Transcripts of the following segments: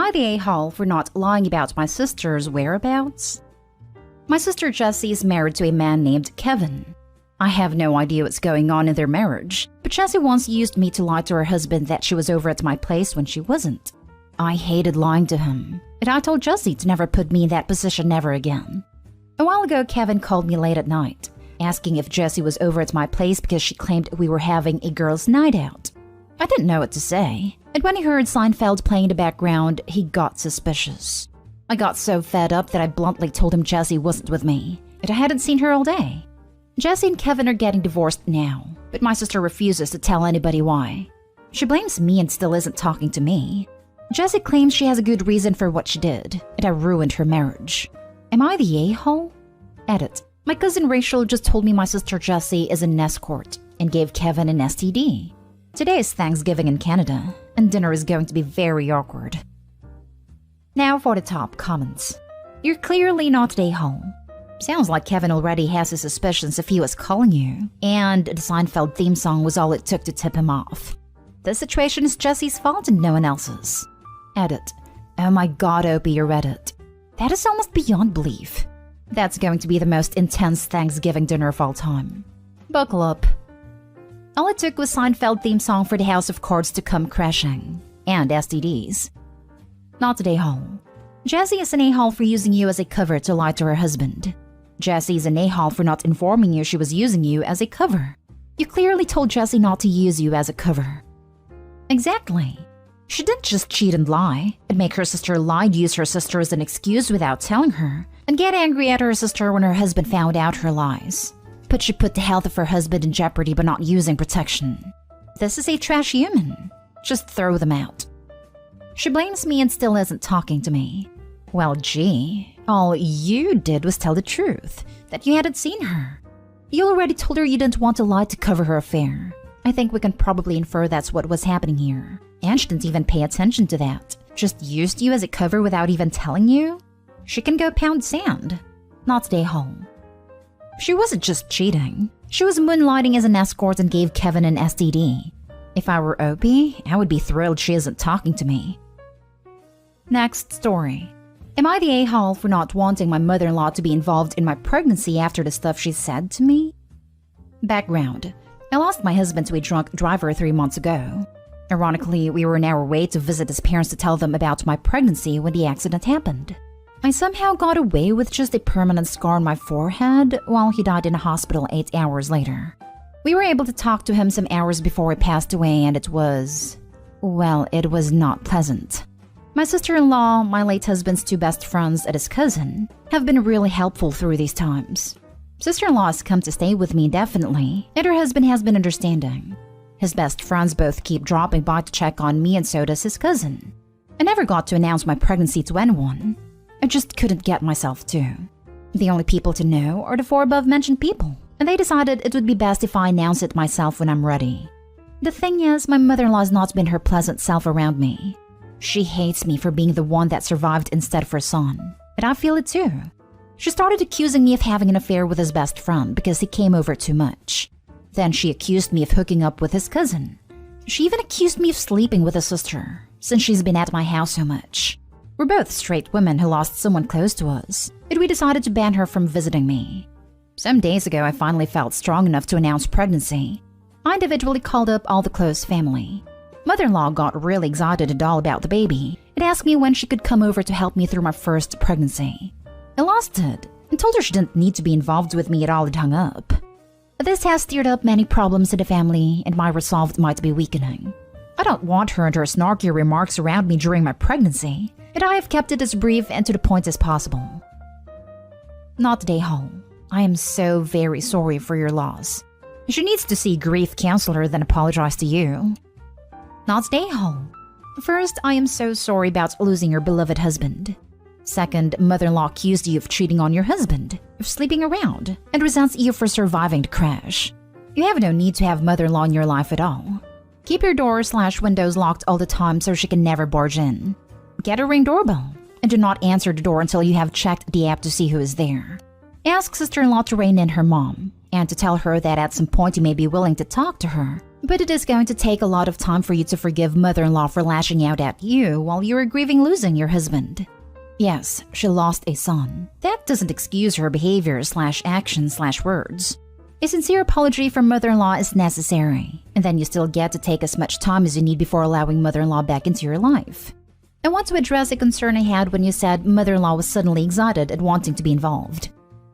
I the a-hole for not lying about my sister's whereabouts? My sister Jessie is married to a man named Kevin. I have no idea what's going on in their marriage, but Jessie once used me to lie to her husband that she was over at my place when she wasn't. I hated lying to him, and I told Jessie to never put me in that position ever again. A while ago, Kevin called me late at night, asking if Jessie was over at my place because she claimed we were having a girls' night out. I didn't know what to say, and when he heard Seinfeld playing in the background, he got suspicious. I got so fed up that I bluntly told him Jessie wasn't with me, and I hadn't seen her all day. Jessie and Kevin are getting divorced now, but my sister refuses to tell anybody why. She blames me and still isn't talking to me. Jessie claims she has a good reason for what she did, and I ruined her marriage. Am I the a-hole? Edit. My cousin Rachel just told me my sister Jessie is an escort and gave Kevin an STD. Today is Thanksgiving in Canada, and dinner is going to be very awkward. Now for the top comments. You're clearly not the a-hole. Sounds like Kevin already has his suspicions if he was calling you, and the Seinfeld theme song was all it took to tip him off. This situation is Jessie's fault and no one else's. Edit. Oh my god, Opie, you read it. That is almost beyond belief. That's going to be the most intense Thanksgiving dinner of all time. Buckle up. All it took was Seinfeld theme song for the House of Cards to come crashing. And STDs. Not the a-hole. Jessie is an a-hole for using you as a cover to lie to her husband. Jessie is an a-hole for not informing you she was using you as a cover. You clearly told Jessie not to use you as a cover. Exactly. She didn't just cheat and lie, and make her sister lie and use her sister as an excuse without telling her, and get angry at her sister when her husband found out her lies. But she put the health of her husband in jeopardy by not using protection. This is a trash human. Just throw them out. She blames me and still isn't talking to me. Well, gee, all you did was tell the truth, that you hadn't seen her. You already told her you didn't want to lie to cover her affair. I think we can probably infer that's what was happening here. And she didn't even pay attention to that. Just used you as a cover without even telling you? She can go pound sand. Not stay home. She wasn't just cheating. She was moonlighting as an escort and gave Kevin an STD. If I were Opie, I would be thrilled she isn't talking to me. Next story. Am I the a-hole for not wanting my mother-in-law to be involved in my pregnancy after the stuff she said to me? Background. I lost my husband to a drunk driver 3 months ago. Ironically, we were on our way to visit his parents to tell them about my pregnancy when the accident happened. I somehow got away with just a permanent scar on my forehead while he died in a hospital 8 hours later. We were able to talk to him some hours before he passed away, and it was not pleasant. My sister-in-law, my late husband's 2 best friends, and his cousin have been really helpful through these times. Sister-in-law has come to stay with me indefinitely, and her husband has been understanding. His best friends both keep dropping by to check on me, and so does his cousin. I never got to announce my pregnancy to anyone. I just couldn't get myself to. The only people to know are the 4 above-mentioned people, and they decided it would be best if I announce it myself when I'm ready. The thing is, my mother-in-law has not been her pleasant self around me. She hates me for being the one that survived instead of her son, and I feel it too. She started accusing me of having an affair with his best friend because he came over too much. Then she accused me of hooking up with his cousin. She even accused me of sleeping with his sister, since she's been at my house so much. We're both straight women who lost someone close to us, and we decided to ban her from visiting me. Some days ago, I finally felt strong enough to announce pregnancy. I individually called up all the close family. Mother-in-law got really excited and all about the baby and asked me when she could come over to help me through my first pregnancy. I lost it and told her she didn't need to be involved with me at all and hung up. This has stirred up many problems in the family, and my resolve might be weakening. I don't want her and her snarky remarks around me during my pregnancy, and I have kept it as brief and to the point as possible. Not the a-hole. I am so very sorry for your loss. She needs to see a grief counselor then apologize to you. Not the a-hole. First, I am so sorry about losing your beloved husband. Second, mother-in-law accused you of cheating on your husband, of sleeping around, and resents you for surviving the crash. You have no need to have mother-in-law in your life at all. Keep your doors/windows locked all the time so she can never barge in. Get a Ring doorbell, and do not answer the door until you have checked the app to see who is there. Ask sister-in-law to rein in her mom, and to tell her that at some point you may be willing to talk to her, But it is going to take a lot of time for you to forgive mother-in-law for lashing out at you while you are grieving losing your husband. Yes, she lost a son. That doesn't excuse her behavior/actions/words. A sincere apology from mother-in-law is necessary, and then you still get to take as much time as you need before allowing mother-in-law back into your life. I want to address a concern I had when you said mother-in-law was suddenly excited and wanting to be involved.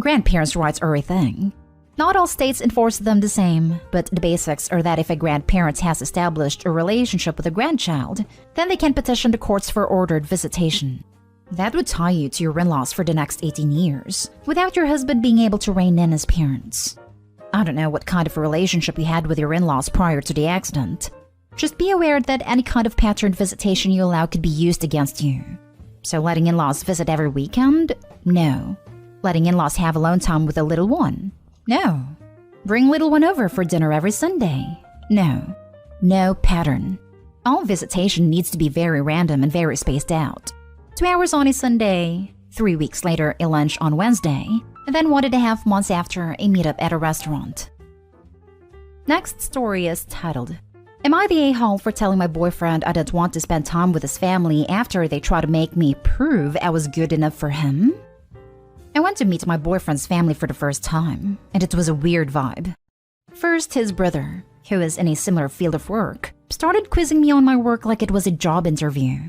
Grandparents' rights are a thing. Not all states enforce them the same, but the basics are that if a grandparent has established a relationship with a grandchild, then they can petition the courts for ordered visitation. That would tie you to your in-laws for the next 18 years, without your husband being able to rein in as parents. I don't know what kind of a relationship you had with your in-laws prior to the accident. Just be aware that any kind of patterned visitation you allow could be used against you. So letting in-laws visit every weekend? No. Letting in-laws have alone time with the little one? No. Bring little one over for dinner every Sunday? No. No pattern. All visitation needs to be very random and very spaced out. 2 hours on a Sunday, 3 weeks later a lunch on Wednesday, and then 1.5 months after a meetup at a restaurant. Next story is titled, Am I the a-hole for telling my boyfriend I didn't want to spend time with his family after they tried to make me prove I was good enough for him? I went to meet my boyfriend's family for the first time, and it was a weird vibe. First, his brother, who is in a similar field of work, started quizzing me on my work like it was a job interview.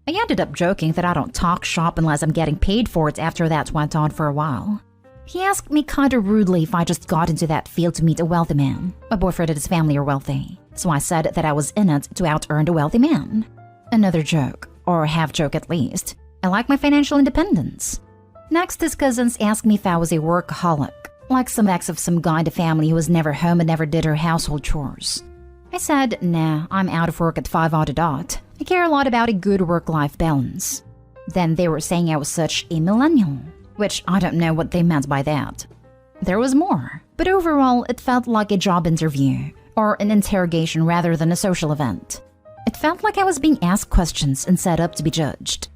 I ended up joking that I don't talk shop unless I'm getting paid for it after that went on for a while. He asked me kinda rudely if I just got into that field to meet a wealthy man. My boyfriend and his family are wealthy, so I said that I was in it to out-earn the wealthy man. Another joke, or half-joke at least. I like my financial independence. Next, his cousins asked me if I was a workaholic, like some ex of some guy in the family who was never home and never did her household chores. I said, nah, I'm out of work at 5 on the dot. I care a lot about a good work-life balance. Then they were saying I was such a millennial, which I don't know what they meant by that. There was more, but overall it felt like a job interview, or an interrogation rather than a social event. It felt like I was being asked questions and set up to be judged.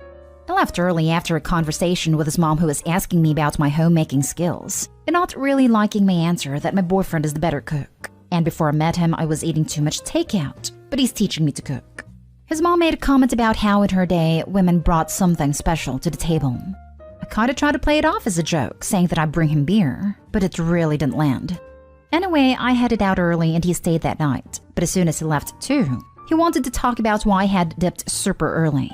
I left early after a conversation with his mom who was asking me about my homemaking skills, and not really liking my answer that my boyfriend is the better cook. And before I met him, I was eating too much takeout, but he's teaching me to cook. His mom made a comment about how in her day, women brought something special to the table. I kinda tried to play it off as a joke, saying that I'd bring him beer, but it really didn't land. Anyway, I headed out early and he stayed that night, but as soon as he left too, he wanted to talk about why I had dipped super early.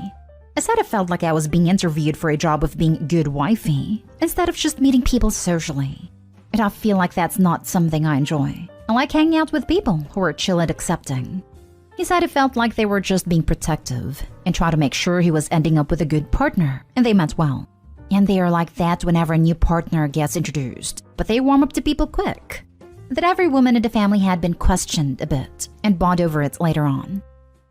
I said I felt like I was being interviewed for a job of being good wifey, instead of just meeting people socially. And I feel like that's not something I enjoy. I like hanging out with people who are chill and accepting. He said it felt like they were just being protective and trying to make sure he was ending up with a good partner, and they meant well. And they are like that whenever a new partner gets introduced, but they warm up to people quick. That every woman in the family had been questioned a bit and bond over it later on.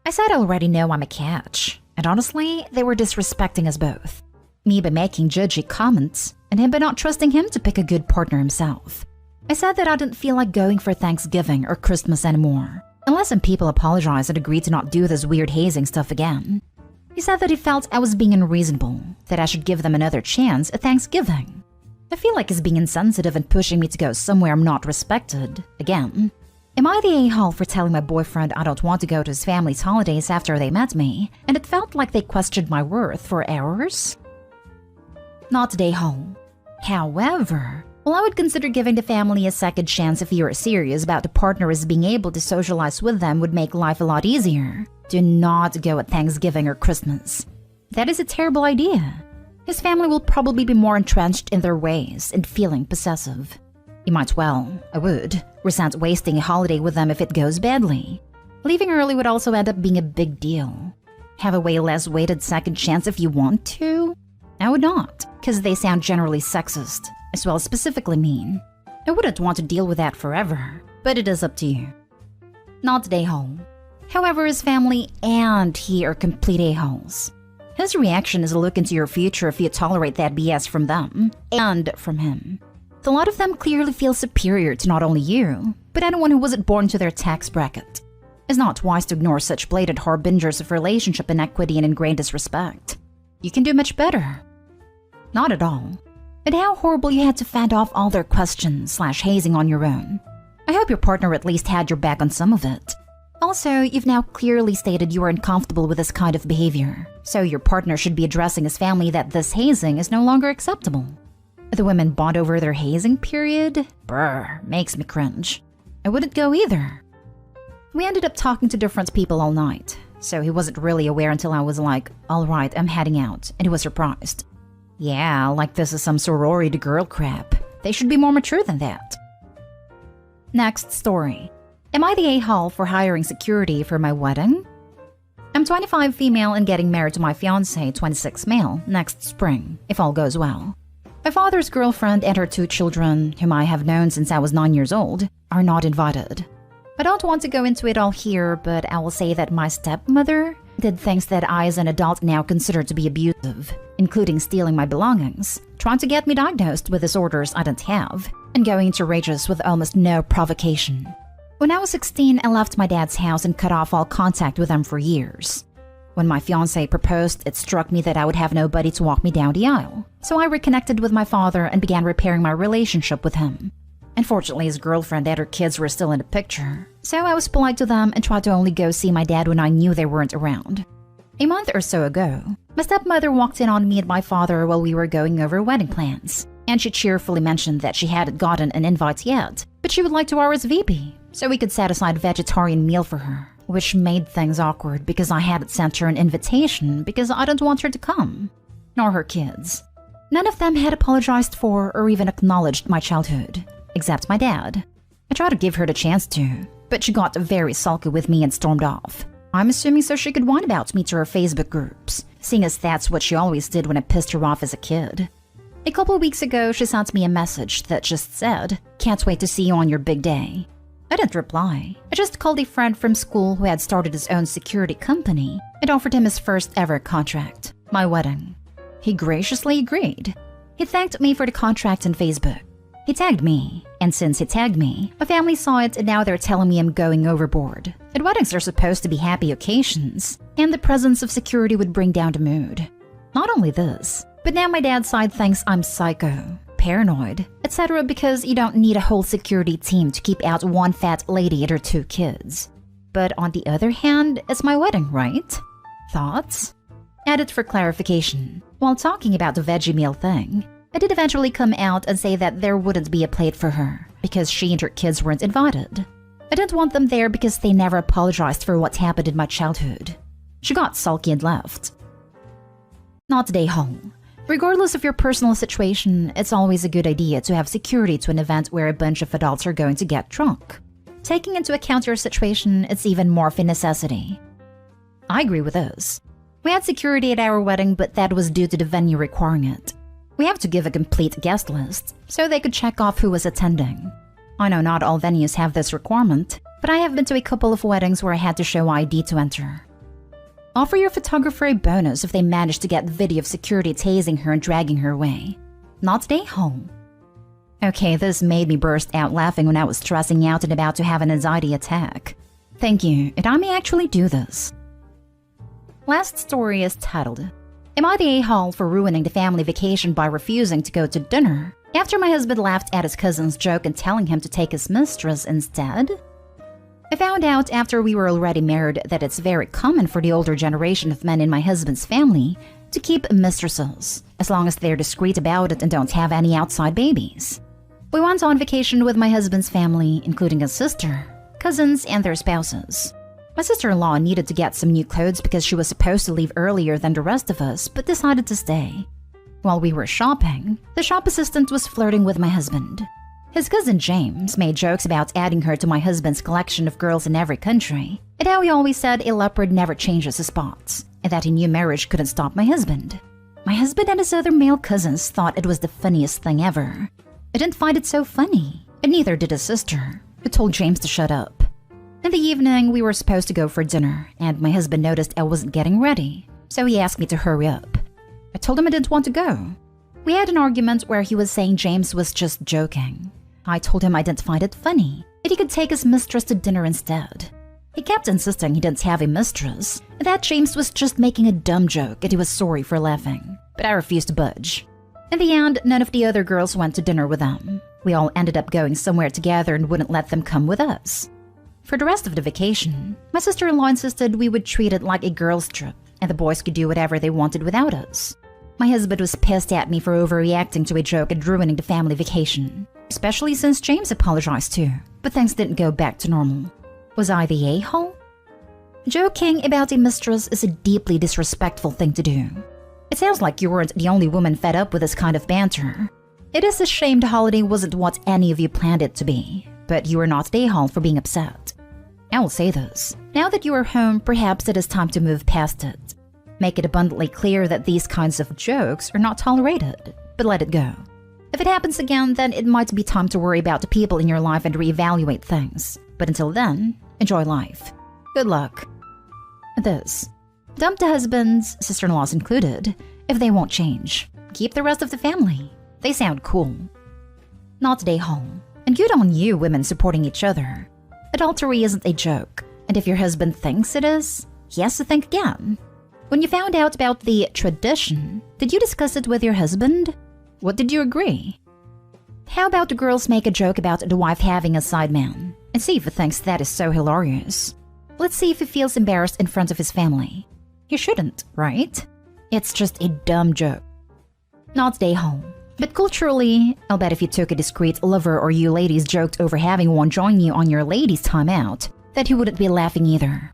I said I already know I'm a catch, and honestly, they were disrespecting us both. Me by making judgy comments, and him by not trusting him to pick a good partner himself. I said that I didn't feel like going for Thanksgiving or Christmas anymore, unless some people apologized and agreed to not do this weird hazing stuff again. He said that he felt I was being unreasonable, that I should give them another chance at Thanksgiving. I feel like he's being insensitive and pushing me to go somewhere I'm not respected, again. Am I the a-hole for telling my boyfriend I don't want to go to his family's holidays after they met me, and it felt like they questioned my worth for hours? Not the a-hole. However, well, I would consider giving the family a second chance if you're serious about the partner as being able to socialize with them would make life a lot easier. Do not go at Thanksgiving or Christmas. That is a terrible idea. His family will probably be more entrenched in their ways and feeling possessive. You might I would, resent wasting a holiday with them if it goes badly. Leaving early would also end up being a big deal. Have a way less weighted second chance if you want to? I would not, because they sound generally sexist, as well as specifically mean. I wouldn't want to deal with that forever, but it is up to you. Not the a-hole. However, his family and he are complete a-holes. His reaction is a look into your future if you tolerate that BS from them, and from him. A lot of them clearly feel superior to not only you, but anyone who wasn't born to their tax bracket. It's not wise to ignore such blatant harbingers of relationship inequity and ingrained disrespect. You can do much better. Not at all. And how horrible you had to fend off all their questions/hazing on your own. I hope your partner at least had your back on some of it. Also, you've now clearly stated you are uncomfortable with this kind of behavior, so your partner should be addressing his family that this hazing is no longer acceptable. The women bond over their hazing period? Brr, makes me cringe. I wouldn't go either. We ended up talking to different people all night, so he wasn't really aware until I was like, alright, I'm heading out, and he was surprised. Yeah, like this is some sorority girl crap. They should be more mature than that. Next story. Am I the a-hole for hiring security for my wedding? I'm 25 female and getting married to my fiancé, 26 male, next spring, if all goes well. My father's girlfriend and her 2 children, whom I have known since I was 9 years old, are not invited. I don't want to go into it all here, but I will say that my stepmother did things that I as an adult now consider to be abusive, including stealing my belongings, trying to get me diagnosed with disorders I didn't have, and going into rages with almost no provocation. When I was 16, I left my dad's house and cut off all contact with him for years. When my fiancé proposed, it struck me that I would have nobody to walk me down the aisle, so I reconnected with my father and began repairing my relationship with him. Unfortunately, his girlfriend and her kids were still in the picture, so I was polite to them and tried to only go see my dad when I knew they weren't around. A month or so ago, my stepmother walked in on me and my father while we were going over wedding plans, and she cheerfully mentioned that she hadn't gotten an invite yet, but she would like to RSVP, so we could set aside a vegetarian meal for her, which made things awkward because I hadn't sent her an invitation because I didn't want her to come, nor her kids. None of them had apologized for or even acknowledged my childhood, except my dad. I tried to give her the chance to, but she got very sulky with me and stormed off. I'm assuming so she could whine about me to her Facebook groups, seeing as that's what she always did when I pissed her off as a kid. A couple weeks ago, she sent me a message that just said, "Can't wait to see you on your big day." I didn't reply. I just called a friend from school who had started his own security company and offered him his first ever contract, my wedding. He graciously agreed. He thanked me for the contract on Facebook. He tagged me, and since he tagged me, my family saw it and now they're telling me I'm going overboard. And weddings are supposed to be happy occasions, and the presence of security would bring down the mood. Not only this, but now my dad's side thinks I'm psycho, paranoid, etc. because you don't need a whole security team to keep out one fat lady and her 2 kids. But on the other hand, it's my wedding, right? Thoughts? Added for clarification, while talking about the veggie meal thing, I did eventually come out and say that there wouldn't be a plate for her because she and her kids weren't invited. I didn't want them there because they never apologized for what happened in my childhood. She got sulky and left. Not day home. Regardless of your personal situation, it's always a good idea to have security to an event where a bunch of adults are going to get drunk. Taking into account your situation, it's even more of a necessity. I agree with this. We had security at our wedding, but that was due to the venue requiring it. We have to give a complete guest list, so they could check off who was attending. I know not all venues have this requirement, but I have been to a couple of weddings where I had to show ID to enter. Offer your photographer a bonus if they manage to get video of security tasing her and dragging her away. Not stay home. Okay, this made me burst out laughing when I was stressing out and about to have an anxiety attack. Thank you, and I may actually do this. Last story is titled, Am I the a-hole for ruining the family vacation by refusing to go to dinner after my husband laughed at his cousin's joke and telling him to take his mistress instead? I found out after we were already married that it's very common for the older generation of men in my husband's family to keep mistresses, as long as they're discreet about it and don't have any outside babies. We went on vacation with my husband's family, including his sister, cousins, and their spouses. My sister-in-law needed to get some new clothes because she was supposed to leave earlier than the rest of us, but decided to stay. While we were shopping, the shop assistant was flirting with my husband. His cousin James made jokes about adding her to my husband's collection of girls in every country, and how he always said a leopard never changes his spots, and that a new marriage couldn't stop my husband. My husband and his other male cousins thought it was the funniest thing ever. I didn't find it so funny, and neither did his sister, who told James to shut up. In the evening, we were supposed to go for dinner, and my husband noticed I wasn't getting ready, so he asked me to hurry up. I told him I didn't want to go. We had an argument where he was saying James was just joking. I told him I didn't find it funny, and he could take his mistress to dinner instead. He kept insisting he didn't have a mistress, and that James was just making a dumb joke and he was sorry for laughing, but I refused to budge. In the end, none of the other girls went to dinner with them. We all ended up going somewhere together and wouldn't let them come with us. For the rest of the vacation, my sister-in-law insisted we would treat it like a girls' trip, and the boys could do whatever they wanted without us. My husband was pissed at me for overreacting to a joke and ruining the family vacation, especially since James apologized too, but things didn't go back to normal. Was I the a-hole? Joking about a mistress is a deeply disrespectful thing to do. It sounds like you weren't the only woman fed up with this kind of banter. It is a shame the holiday wasn't what any of you planned it to be, but you are not the a-hole for being upset. I will say this, now that you are home, perhaps it is time to move past it. Make it abundantly clear that these kinds of jokes are not tolerated, but let it go. If it happens again, then it might be time to worry about the people in your life and reevaluate things. But until then, enjoy life. Good luck. This. Dump the husbands, sister-in-laws included, if they won't change. Keep the rest of the family. They sound cool. Not stay home. And good on you, women supporting each other. Adultery isn't a joke, and if your husband thinks it is, he has to think again. When you found out about the tradition, did you discuss it with your husband? What did you agree? How about the girls make a joke about the wife having a sideman, and see if he thinks that is so hilarious? Let's see if he feels embarrassed in front of his family. He shouldn't, right? It's just a dumb joke. Not stay home. But culturally, I'll bet if you took a discreet lover or you ladies joked over having one join you on your ladies' time out, that he wouldn't be laughing either.